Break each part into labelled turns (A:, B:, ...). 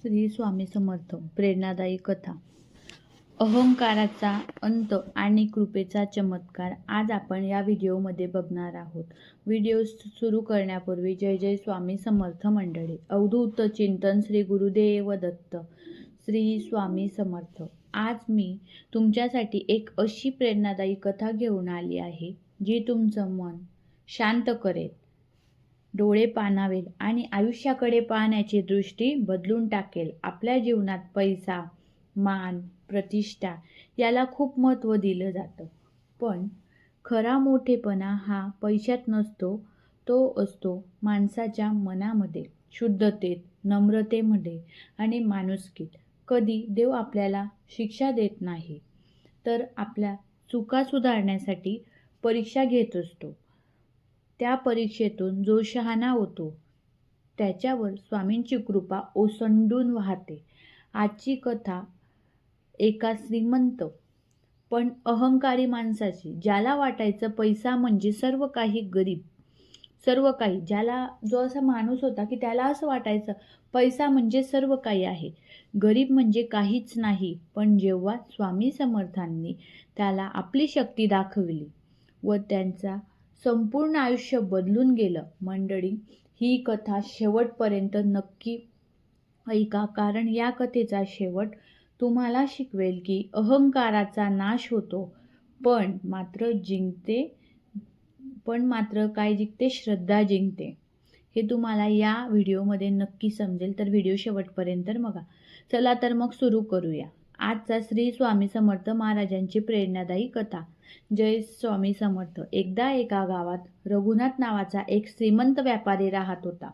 A: श्री स्वामी समर्थ प्रेरणादायी कथा. अहंकाराचा अंत आणि कृपेचा चमत्कार आज आपण या व्हिडिओमध्ये बघणार आहोत. व्हिडिओ सुरू करण्यापूर्वी जय जय स्वामी समर्थ मंडळी. अवधूत चिंतन श्री गुरुदेव दत्त. श्री स्वामी समर्थ. आज मी तुमच्यासाठी एक अशी प्रेरणादायी कथा घेऊन आली आहे जी तुमचं मन शांत करेल, डोळे पाणावेल आणि आयुष्याकडे पाहण्याची दृष्टी बदलून टाकेल. आपल्या जीवनात पैसा, मान, प्रतिष्ठा याला खूप महत्त्व दिलं जातं, पण खरा मोठेपणा हा पैशात नसतो, तो असतो माणसाच्या मनामध्ये, शुद्धतेत, नम्रतेमध्ये आणि माणुसकीत. कधी देव आपल्याला शिक्षा देत नाही, तर आपल्या चुका सुधारण्यासाठी परीक्षा घेत असतो. त्या परीक्षेतून जो शहाणा होतो त्याच्यावर स्वामींची कृपा ओसंडून वाहते. आजची कथा एका श्रीमंत पण अहंकारी माणसाची, ज्याला वाटायचं पैसा म्हणजे सर्व काही, गरीब सर्व काही. जो असा माणूस होता की त्याला असं वाटायचं पैसा म्हणजे सर्व काही आहे, गरीब म्हणजे काहीच नाही. पण जेव्हा स्वामी समर्थांनी त्याला आपली शक्ती दाखवली व त्यांचा संपूर्ण आयुष्य बदलून गेलं. मंडळी, ही कथा शेवटपर्यंत नक्की ऐका, कारण या कथेचा शेवट तुम्हाला शिकवेल की अहंकाराचा नाश होतो, पण मात्र काय जिंकते? श्रद्धा जिंकते. हे तुम्हाला या व्हिडिओमध्ये नक्की समजेल, तर व्हिडिओ शेवटपर्यंत बघा. चला तर मग सुरू करूया आजचा श्री स्वामी समर्थ महाराजांची प्रेरणादायी कथा. जय स्वामी समर्थ. एकदा एका गावात रघुनाथ नावाचा एक श्रीमंत व्यापारी राहत होता.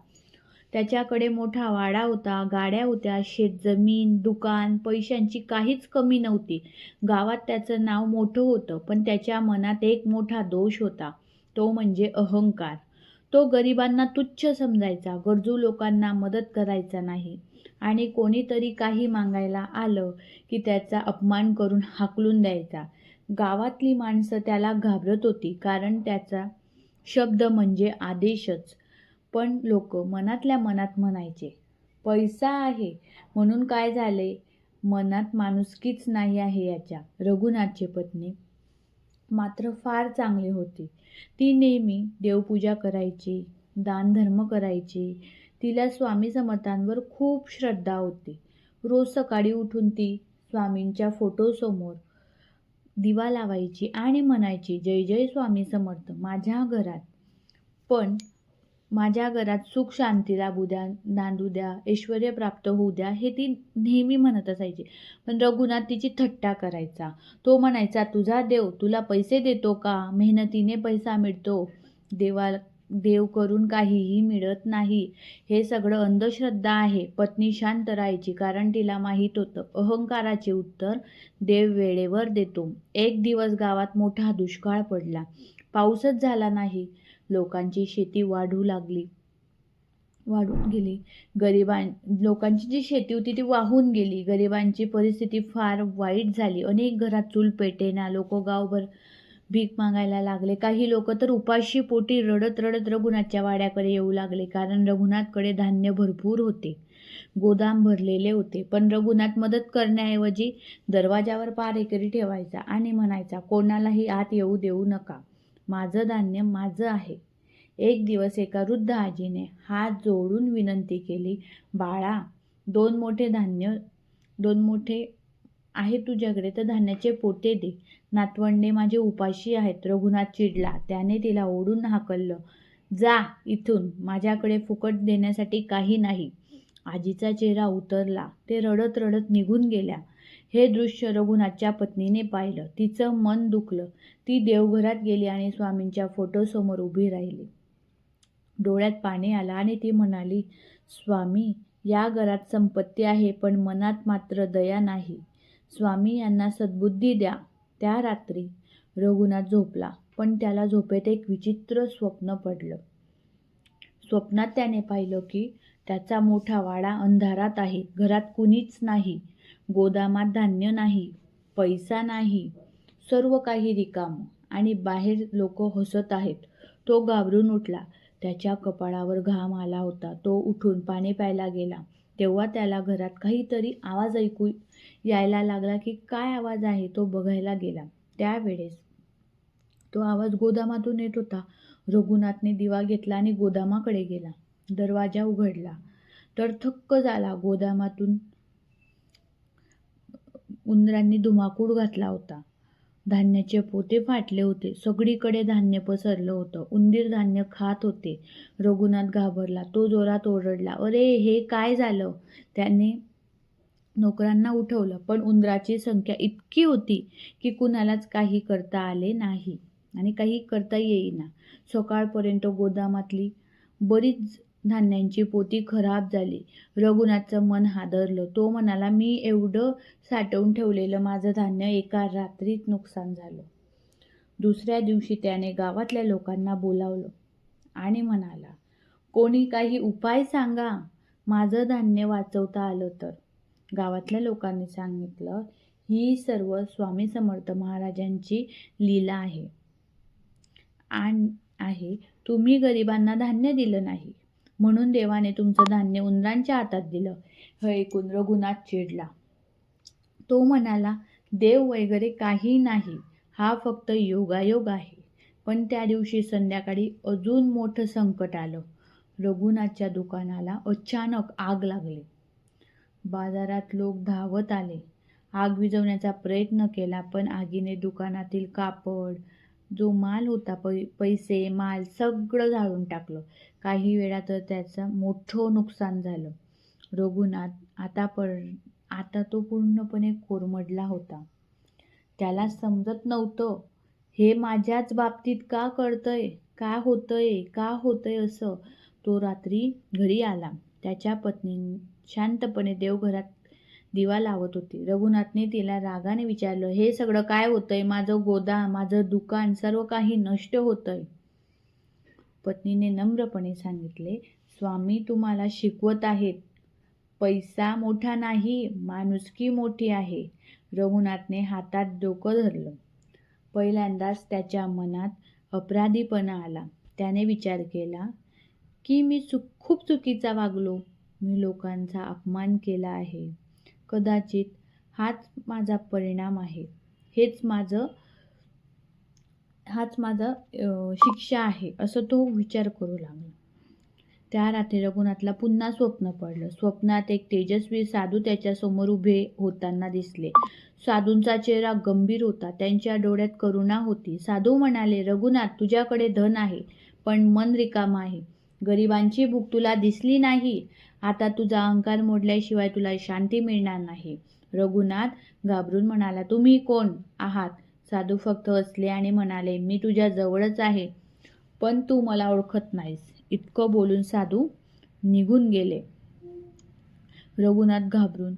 A: त्याच्याकडे मोठा वाडा होता, गाड्या होत्या, शेतजमीन, दुकान, पैशांची काहीच कमी नव्हती. गावात त्याचं नाव मोठं होतं, पण त्याच्या मनात एक मोठा दोष होता, तो म्हणजे अहंकार. तो गरिबांना तुच्छ समजायचा, गरजू लोकांना मदत करायचा नाही आणि कोणीतरी काही मागायला आलं की त्याचा अपमान करून हाकलून द्यायचा. गावातली माणसं त्याला घाबरत होती, कारण त्याचा शब्द म्हणजे आदेशच. पण लोक मनातल्या मनात म्हणायचे, पैसा आहे म्हणून काय झाले, मनात माणुसकीच नाही आहे याच्या. रघुनाथची पत्नी मात्र फार चांगली होती. ती नेहमी देवपूजा करायची, दानधर्म करायची. तिला स्वामी समर्थांवर खूप श्रद्धा होती. रोज सकाळी उठून ती स्वामींच्या फोटोसमोर दिवा लावायची आणि म्हणायची, जय जय स्वामी समर्थ. माझ्या घरात सुख शांती लाभू द्या, नांदू द्या, ऐश्वर्य प्राप्त होऊ द्या, हे ती नेहमी म्हणत असायची. पण रघुनाथ तिची थट्टा करायचा. तो म्हणायचा, तुझा देव तुला पैसे देतो का? मेहनतीने पैसा मिळतो, देव करून काहीही मिळत नाही. हे सगळं अंधश्रद्धा आहे. पत्नी शांत राहायची, कारण तिला माहीत होतं अहंकाराचे उत्तर देव वेळेवर देतो. एक दिवस गावात मोठा दुष्काळ पडला. पाऊसच झाला नाही. लोकांची शेती वाढून गेली. लोकांची जी शेती होती ती वाहून गेली. गरिबांची परिस्थिती फार वाईट झाली. अनेक घरात चूल पेटेना. लोक गावभर भीक मागायला लागले. काही लोक तर उपाशी पोटी रडत रडत रघुनाथच्या वाड्याकडे येऊ लागले, कारण रघुनाथकडे धान्य भरपूर होते, गोदाम भरलेले होते. पण रघुनाथ मदत करण्याऐवजी दरवाजावर पारेकरी ठेवायचा आणि म्हणायचा, कोणालाही आत येऊ देऊ नका, माझं धान्य माझं आहे. एक दिवस एका वृद्ध आजीने हात जोडून विनंती केली, बाळा, दोन मोठे आहे तुझ्याकडे तर धान्याचे पोते दे. नातवंडे माझे उपाशी आहेत. रघुनाथ चिडला. त्याने तिला ओढून हाकललं, जा इथून, माझ्याकडे फुकट देण्यासाठी काही नाही. आजीचा चेहरा उतरला. ते रडत रडत निघून गेल्या. हे दृश्य रघुनाथच्या पत्नीने पाहिलं. तिचं मन दुखलं. ती देवघरात गेली आणि स्वामींच्या फोटोसमोर उभी राहिली. डोळ्यात पाणी आलं आणि ती म्हणाली, स्वामी, या घरात संपत्ती आहे, पण मनात मात्र दया नाही. स्वामी, यांना सद्बुद्धी द्या. त्या रात्री रघुनाथ झोपला, पण त्याला झोपेत एक विचित्र स्वप्न पडलं. स्वप्नात त्याने पाहिलं की त्याचा मोठा वाडा अंधारात आहे. घरात कुणीच नाही, गोदामात धान्य नाही, पैसा नाही, सर्व काही रिकामं, आणि बाहेर लोक हसत आहेत. तो घाबरून उठला. त्याच्या कपाळावर घाम आला होता. तो उठून पाणी प्यायला गेला. तेव्हा त्याला घरात काहीतरी आवाज ऐकू यायला लागला की काय आवाज आहे तो बघायला गेला. त्यावेळेस तो आवाज गोदामातून येत होता. रघुनाथने दिवा घेतला आणि गोदामाकडे गेला. दरवाजा उघडला तर थक्क झाला. गोदामातून उंदरांनी धुमाकूळ घातला होता. धान्याचे पोते फाटले होते. सगळीकडे धान्य पसरलं होतं. उंदीर धान्य खात होते. रघुनाथ घाबरला. तो जोरात ओरडला, "अरे, हे काय झालं?" त्याने नोकरांना उठवलं, पण उंदराची संख्या इतकी होती की कुणालाच काही करता आले नाही आणि काही करता येईना. सकाळपर्यंत गोदामातली बरीच धान्यांची पोती खराब झाली. रघुनाथचं मन हादरलं. तो म्हणाला, "मी एवढं साठवून ठेवलेलं माझं धान्य एका रात्रीत नुकसान झालं." दुसऱ्या दिवशी त्याने गावातल्या लोकांना बोलावलं आणि म्हणाला, "कोणी काही उपाय सांगा, माझं धान्य वाचवता आलं तर." गावातल्या लोकांनी सांगितलं, "ही सर्व स्वामी समर्थ महाराजांची लीला आहे. तुम्ही गरिबांना धान्य दिलं नाही, म्हणून देवाने तुमचं धान्य उंदरांच्या हातात दिलं." हे ऐकून रघुनाथ चिडला. तो म्हणाला, "देव वगैरे काही नाही, हा फक्त योगायोग आहे." पण त्या दिवशी संध्याकाळी अजून मोठं संकट आलं. रघुनाथच्या दुकानाला अचानक आग लागली. बाजारात लोक धावत आले. आग विझवण्याचा प्रयत्न केला, पण आगीने दुकानातील कापड, जो माल होता, पैसे, माल सगळं जाळून टाकलं. काही वेळा तर त्याचं मोठं नुकसान झालं. रघुनाथ आता तो पूर्णपणे कोरमडला होता. त्याला समजत नव्हतं, हे माझ्याच बाबतीत का कळतंय, का होतंय असं. तो रात्री घरी आला. त्याच्या पत्नी शांतपणे देवघरात दिवा लावत होती. रघुनाथने तिला रागाने विचारलं, "हे सगळं काय होतंय? माझं गोदाम, माझं दुकान, सर्व काही नष्ट होतंय." पत्नीने नम्रपणे सांगितले, "स्वामी तुम्हाला शिकवत आहेत. पैसा मोठा नाही, माणुसकी मोठी आहे." रघुनाथने हातात डोकं धरलं. पहिल्यांदाच त्याच्या मनात अपराधीपणा आला. त्याने विचार केला की मी खूप चुकीचा वागलो. मी लोकांचा अपमान केला आहे. कदाचित हाच माझा परिणाम आहे. हाच माझा शिक्षा आहे, असं तो विचार करू लागला. त्या रात्री रघुनाथला पुन्हा स्वप्न पडलं. स्वप्नात एक तेजस्वी साधू त्याच्यासमोर उभे होताना दिसले. साधूंचा चेहरा गंभीर होता. त्यांच्या डोळ्यात करुणा होती. साधू म्हणाले, "रघुनाथ, तुझ्याकडे धन आहे, पण मन रिकामं आहे. गरिबांची भूक तुला दिसली नाही. आता तुझा अहंकार मोडल्याशिवाय तुला शांती मिळणार नाही." रघुनाथ घाबरून म्हणाला, "तुम्ही कोण आहात?" साधू फक्त हसले आणि म्हणाले, "मी तुझ्या जवळच आहे, पण तू मला ओळखत नाहीस." इतकं बोलून साधू निघून गेले. रघुनाथ घाबरून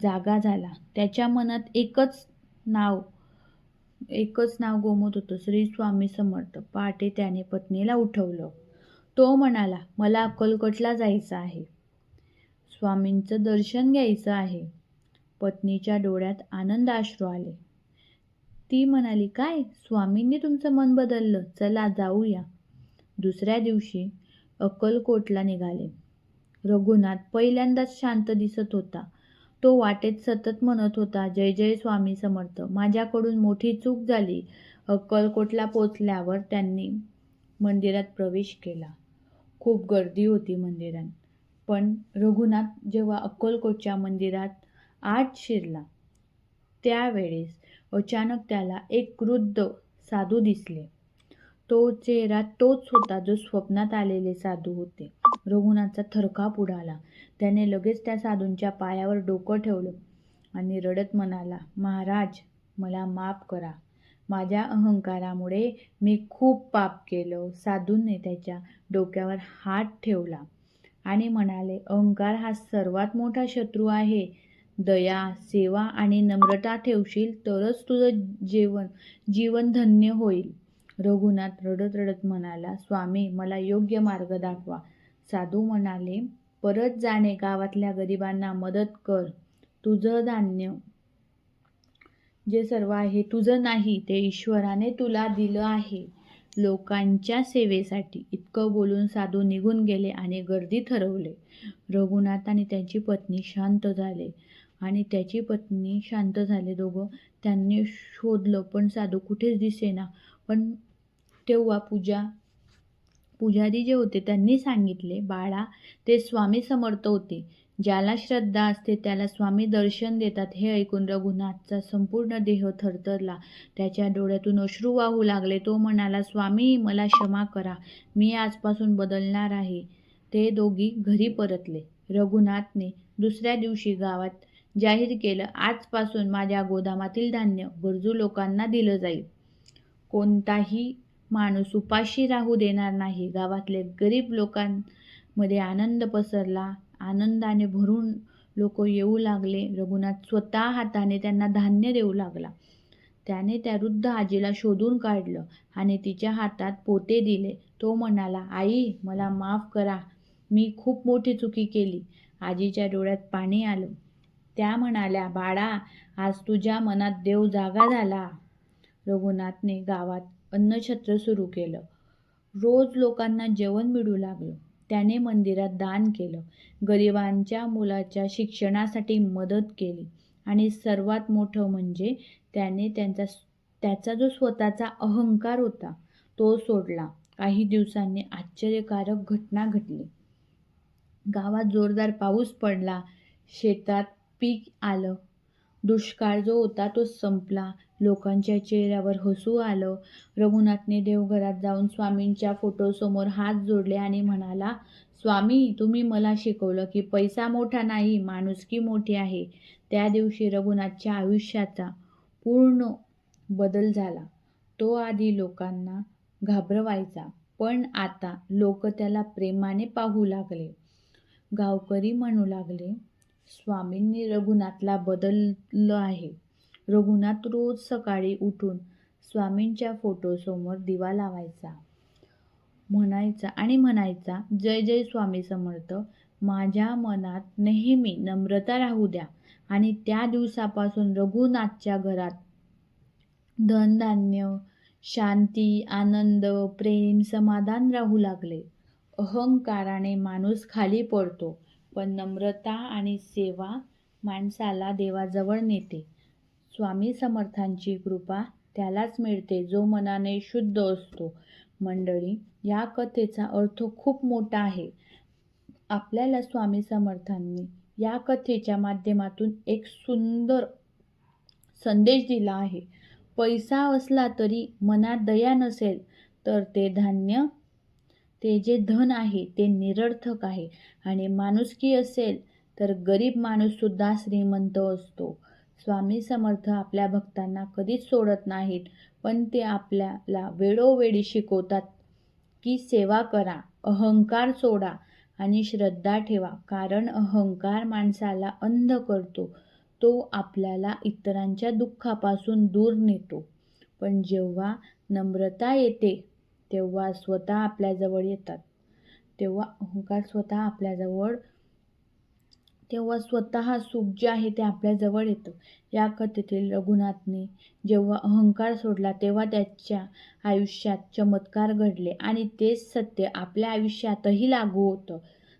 A: जागा झाला. त्याच्या मनात एकच नाव घुमत होतं, श्री स्वामी समर्थ. पहाटे त्याने पत्नीला उठवलं. तो म्हणाला, "मला अक्कलकोटला जायचं आहे. स्वामींचं दर्शन घ्यायचं आहे." पत्नीच्या डोळ्यात आनंदाश्रू आले. ती म्हणाली, "काय? स्वामींनी तुमचं मन बदललं? चला जाऊया." दुसऱ्या दिवशी अक्कलकोटला निघाले. रघुनाथ पहिल्यांदाच शांत दिसत होता. तो वाटेत सतत म्हणत होता, "जय जय स्वामी समर्थ, माझ्याकडून मोठी चूक झाली." अक्कलकोटला पोचल्यावर त्यांनी मंदिरात प्रवेश केला. खूप गर्दी होती मंदिरात. पण रघुनाथ जेव्हा अक्कलकोटच्या मंदिरात आत शिरला, त्यावेळेस अचानक त्याला एक वृद्ध साधू दिसले. तो चेहरा तोच होता जो स्वप्नात आलेले साधू होते. रघुनाथचा थरकाप उडाला. त्याने लगेच त्या साधूंच्या पायावर डोकं ठेवलं आणि रडत म्हणाला, "महाराज, मला माफ करा. माझ्या अहंकारामुळे मी खूप पाप केलं." साधूंनी त्याच्या डोक्यावर हात ठेवला आणि म्हणाले, "अहंकार हा सर्वात मोठा शत्रू आहे. दया, सेवा आणि नम्रता ठेवशील तरच तुझं जीवन धन्य होईल." रघुनाथ रडत रडत म्हणाला, "स्वामी, मला योग्य मार्ग दाखवा." साधू म्हणाले, "परत जाणे, गावातल्या गरिबांना मदत कर. तुझं धान्य जे सर्व आहे तुझं नाही, ते ईश्वराने तुला दिलं आहे. लोकांच्या सेवेसाठी. इतकं बोलून साधू निघून गेले आणि गर्दी ठरवले. रघुनाथ आणि त्याची पत्नी शांत झाले दोघं. त्यांनी शोधलं पण साधू कुठेच दिसेना. पण तेव्हा पुजारी जे होते त्यांनी सांगितले, बाळा, ते स्वामी समर्थ होते. ज्याला श्रद्धा असते त्याला स्वामी दर्शन देतात. हे ऐकून रघुनाथचा संपूर्ण देह थरथरला. त्याच्या डोळ्यातून अश्रू वाहू लागले. तो म्हणाला, स्वामी, मला क्षमा करा, मी आजपासून बदलणार आहे. ते दोघी घरी परतले. रघुनाथने दुसऱ्या दिवशी गावात जाहीर केलं, आजपासून माझ्या गोदामातील धान्य गरजू लोकांना दिलं जाईल. कोणताही माणूस उपाशी राहू देणार नाही. गावातले गरीब लोकांमध्ये आनंद पसरला. आनंदाने भरून लोक येऊ लागले. रघुनाथ स्वतः हाताने त्यांना धान्य देऊ लागला. त्याने त्या वृद्ध आजीला शोधून काढलं आणि तिच्या हातात पोते दिले. तो म्हणाला, आई, मला माफ करा, मी खूप मोठी चुकी केली. आजीच्या डोळ्यात पाणी आलं. त्या म्हणाल्या, बाळा, आज तुझ्या मनात देव जागा झाला. रघुनाथने गावात अन्नछत्र सुरू केलं. रोज लोकांना जेवण मिळू लागलं. त्याने मंदिरात दान केलं, गरिबांच्या मुलाच्या शिक्षणासाठी मदत केली आणि सर्वात मोठं म्हणजे त्याने त्याचा जो स्वतःचा अहंकार होता तो सोडला. काही दिवसांनी आश्चर्यकारक घटना घडली. गावात जोरदार पाऊस पडला. शेतात पीक आलं. दुष्काळ जो होता तो संपला. लोकांच्या चेहऱ्यावर हसू आलं. रघुनाथने देवघरात जाऊन स्वामींच्या फोटोसमोर हात जोडले आणि म्हणाला, स्वामी, तुम्ही मला शिकवलं की पैसा मोठा नाही, माणुसकी मोठी आहे. त्या दिवशी रघुनाथच्या आयुष्याचा पूर्ण बदल झाला. तो आधी लोकांना घाबरवायचा, पण आता लोक त्याला प्रेमाने पाहू लागले. गावकरी म्हणू लागले, स्वामींनी रघुनाथला बदललं आहे. रघुनाथ रोज सकाळी उठून स्वामींच्या फोटोसमोर दिवा लावायचा, म्हणायचा, जय जय स्वामी समर्थ. माझ्या मनात नेहमी नम्रता राहू द्या. आणि त्या दिवसापासून रघुनाथच्या घरात धनधान्य, शांती, आनंद, प्रेम, समाधान राहू लागले. अहंकाराने माणूस खाली पडतो, पण नम्रता आणि सेवा माणसाला देवाजवळ नेते. स्वामी समर्थांची कृपा त्यालाच मिळते जो मनाने शुद्ध असतो. मंडळी, या कथेचा अर्थ खूप मोठा आहे. आपल्याला स्वामी समर्थांनी या कथेच्या माध्यमातून एक सुंदर संदेश दिला आहे. पैसा असला तरी मनात दया नसेल तर ते जे धन आहे ते निरर्थक आहे. आणि माणुसकी असेल तर गरीब माणूससुद्धा श्रीमंत असतो. स्वामी समर्थ आपल्या भक्तांना कधीच सोडत नाहीत, पण ते आपल्याला वेळोवेळी शिकवतात की सेवा करा, अहंकार सोडा आणि श्रद्धा ठेवा. कारण अहंकार माणसाला अंध करतो. तो आपल्याला इतरांच्या दुःखापासून दूर नेतो. पण जेव्हा नम्रता येते तेव्हा स्वतः सुख जे आहे ते आपल्याजवळ येतं. या कथेतील रघुनाथने जेव्हा अहंकार सोडला तेव्हा त्याच्या आयुष्यात चमत्कार घडले आणि तेच सत्य आपल्या आयुष्यातही लागू होतं.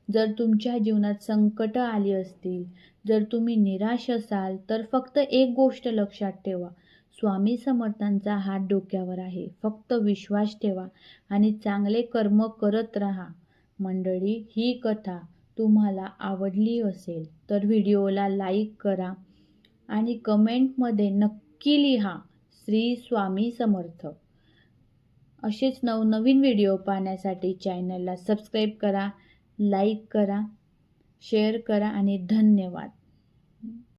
A: जर तुमच्या जीवनात संकट आली असतील, जर तुम्ही निराश असाल, तर फक्त एक गोष्ट लक्षात ठेवा, स्वामी समर्थांचा हात डोक्यावर आहे. फक्त विश्वास ठेवा आणि चांगले कर्म करत राहा. मंडळी, ही कथा तुम्हाला आवडली असेल तर व्हिडिओला लाईक करा आणि कमेंटमध्ये नक्की लिहा, श्री स्वामी समर्थ. असेच नवनवीन व्हिडिओ पाहण्यासाठी चॅनलला सबस्क्राईब करा, लाईक करा, शेअर करा आणि धन्यवाद.